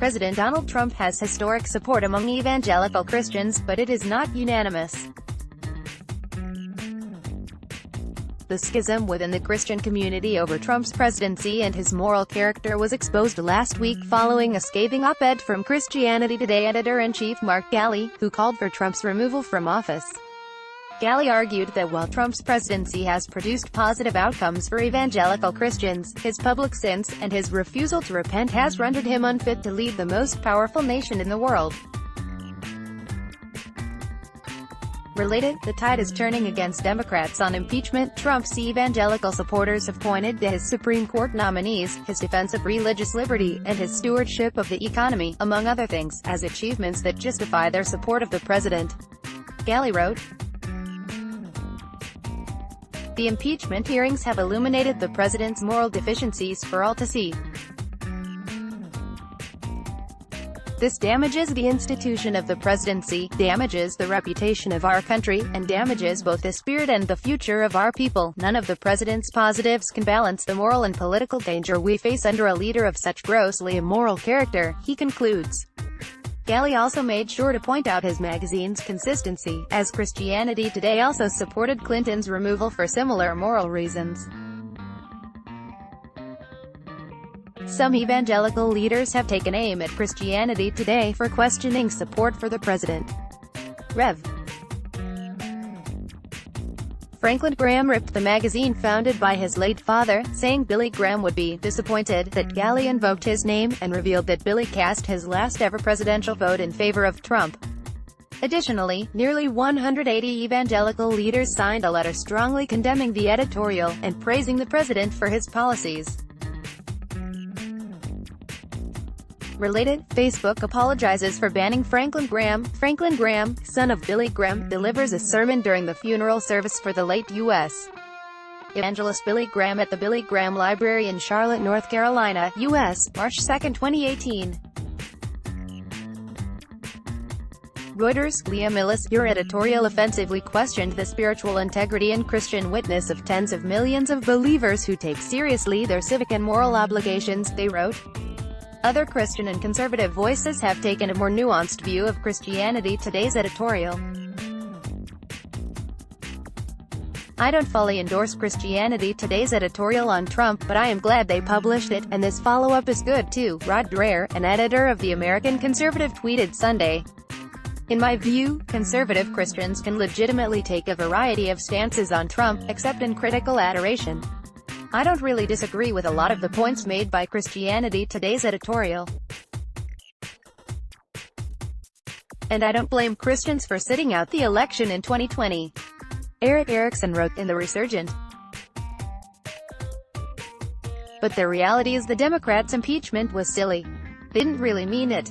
President Donald Trump has historic support among evangelical Christians, but it is not unanimous. The schism within the Christian community over Trump's presidency and his moral character was exposed last week following a scathing op-ed from Christianity Today editor-in-chief Mark Galli, who called for Trump's removal from office. Galli argued that while Trump's presidency has produced positive outcomes for evangelical Christians, his public sins, and his refusal to repent has rendered him unfit to lead the most powerful nation in the world. Related, the tide is turning against Democrats on impeachment. Trump's evangelical supporters have pointed to his Supreme Court nominees, his defense of religious liberty, and his stewardship of the economy, among other things, as achievements that justify their support of the president. Galli wrote, "The impeachment hearings have illuminated the president's moral deficiencies for all to see. This damages the institution of the presidency, damages the reputation of our country, and damages both the spirit and the future of our people. None of the president's positives can balance the moral and political danger we face under a leader of such grossly immoral character," he concludes. Galli also made sure to point out his magazine's consistency, as Christianity Today also supported Clinton's removal for similar moral reasons. Some evangelical leaders have taken aim at Christianity Today for questioning support for the president. Rev. Franklin Graham ripped the magazine founded by his late father, saying Billy Graham would be disappointed that Galli invoked his name, and revealed that Billy cast his last ever presidential vote in favor of Trump. Additionally, nearly 180 evangelical leaders signed a letter strongly condemning the editorial, and praising the president for his policies. Related, Facebook apologizes for banning Franklin Graham. Franklin Graham, son of Billy Graham, delivers a sermon during the funeral service for the late U.S. evangelist Billy Graham at the Billy Graham Library in Charlotte, North Carolina, U.S., March 2, 2018. Reuters, Liam Millis, your editorial offensively questioned the spiritual integrity and Christian witness of tens of millions of believers who take seriously their civic and moral obligations, they wrote. Other Christian and conservative voices have taken a more nuanced view of Christianity Today's editorial. I don't fully endorse Christianity Today's editorial on Trump, but I am glad they published it, and this follow-up is good too, Rod Dreher, an editor of the American Conservative, tweeted Sunday. In my view, conservative Christians can legitimately take a variety of stances on Trump, except in critical adoration. I don't really disagree with a lot of the points made by Christianity Today's editorial. And I don't blame Christians for sitting out the election in 2020. Eric Erickson wrote in The Resurgent. But the reality is the Democrats' impeachment was silly. They didn't really mean it.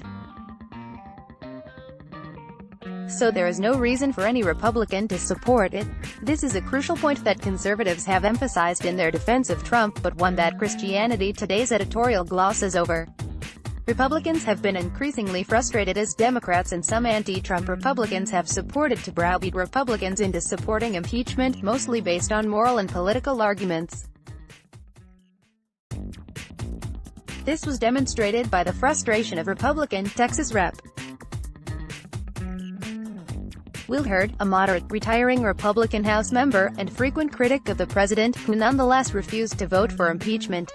So there is no reason for any Republican to support it. This is a crucial point that conservatives have emphasized in their defense of Trump, but one that Christianity Today's editorial glosses over. Republicans have been increasingly frustrated as Democrats and some anti-Trump Republicans have supported to browbeat Republicans into supporting impeachment, mostly based on moral and political arguments. This was demonstrated by the frustration of Republican Texas Rep. Will Hurd, a moderate, retiring Republican House member, and frequent critic of the president, who nonetheless refused to vote for impeachment.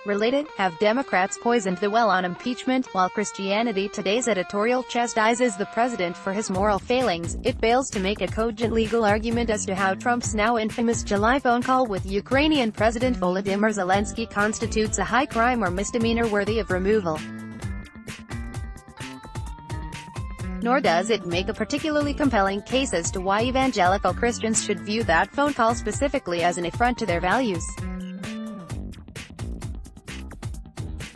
Related, have Democrats poisoned the well on impeachment? While Christianity Today's editorial chastises the president for his moral failings, it fails to make a cogent legal argument as to how Trump's now infamous July phone call with Ukrainian President Volodymyr Zelensky constitutes a high crime or misdemeanor worthy of removal. Nor does it make a particularly compelling case as to why evangelical Christians should view that phone call specifically as an affront to their values.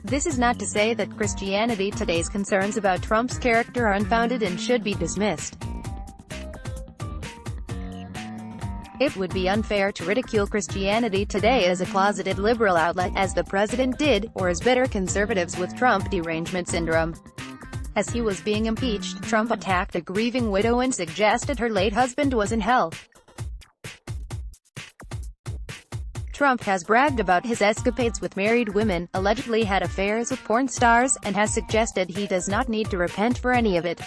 This is not to say that Christianity Today's concerns about Trump's character are unfounded and should be dismissed. It would be unfair to ridicule Christianity Today as a closeted liberal outlet, as the president did, or as bitter conservatives with Trump derangement syndrome. As he was being impeached, Trump attacked a grieving widow and suggested her late husband was in hell. Trump has bragged about his escapades with married women, allegedly had affairs with porn stars, and has suggested he does not need to repent for any of it.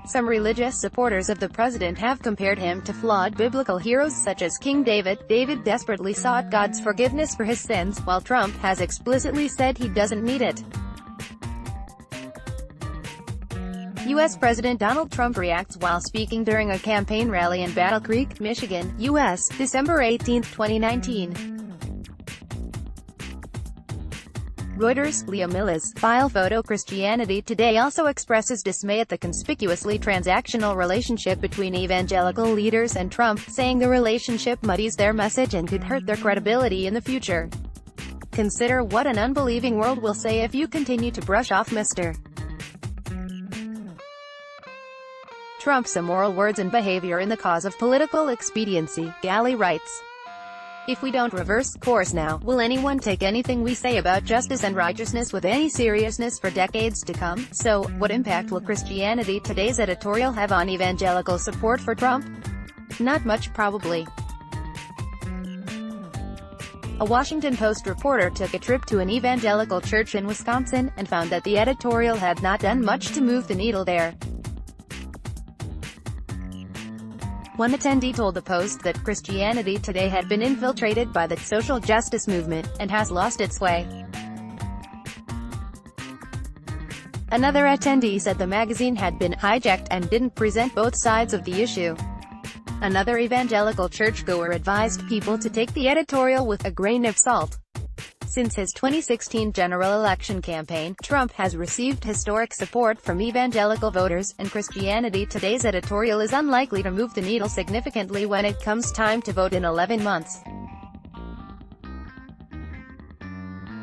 Some religious supporters of the president have compared him to flawed biblical heroes such as King David. David desperately sought God's forgiveness for his sins, while Trump has explicitly said he doesn't need it. U.S. President Donald Trump reacts while speaking during a campaign rally in Battle Creek, Michigan, U.S., December 18, 2019. Reuters, Leo Millis, file photo. Christianity Today also expresses dismay at the conspicuously transactional relationship between evangelical leaders and Trump, saying the relationship muddies their message and could hurt their credibility in the future. Consider what an unbelieving world will say if you continue to brush off Mr. Trump's immoral words and behavior in the cause of political expediency, Galley writes. If we don't reverse course now, will anyone take anything we say about justice and righteousness with any seriousness for decades to come? So, what impact will Christianity Today's editorial have on evangelical support for Trump? Not much, probably. A Washington Post reporter took a trip to an evangelical church in Wisconsin, and found that the editorial had not done much to move the needle there. One attendee told the Post that Christianity Today had been infiltrated by the social justice movement, and has lost its way. Another attendee said the magazine had been hijacked and didn't present both sides of the issue. Another evangelical churchgoer advised people to take the editorial with a grain of salt. Since his 2016 general election campaign, Trump has received historic support from evangelical voters, and Christianity Today's editorial is unlikely to move the needle significantly when it comes time to vote in 11 months.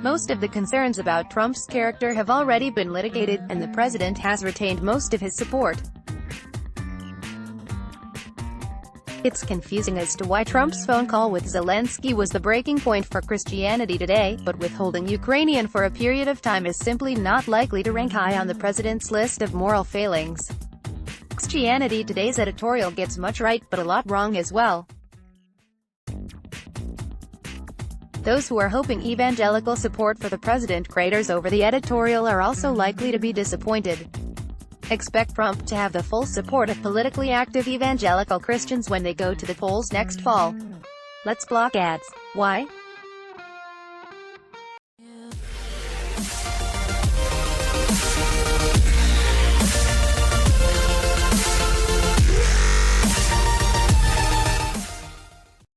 Most of the concerns about Trump's character have already been litigated, and the president has retained most of his support. It's confusing as to why Trump's phone call with Zelensky was the breaking point for Christianity Today, but withholding Ukrainian for a period of time is simply not likely to rank high on the president's list of moral failings. Christianity Today's editorial gets much right, but a lot wrong as well. Those who are hoping evangelical support for the president craters over the editorial are also likely to be disappointed. Expect Trump to have the full support of politically active evangelical Christians when they go to the polls next fall. Let's block ads. Why?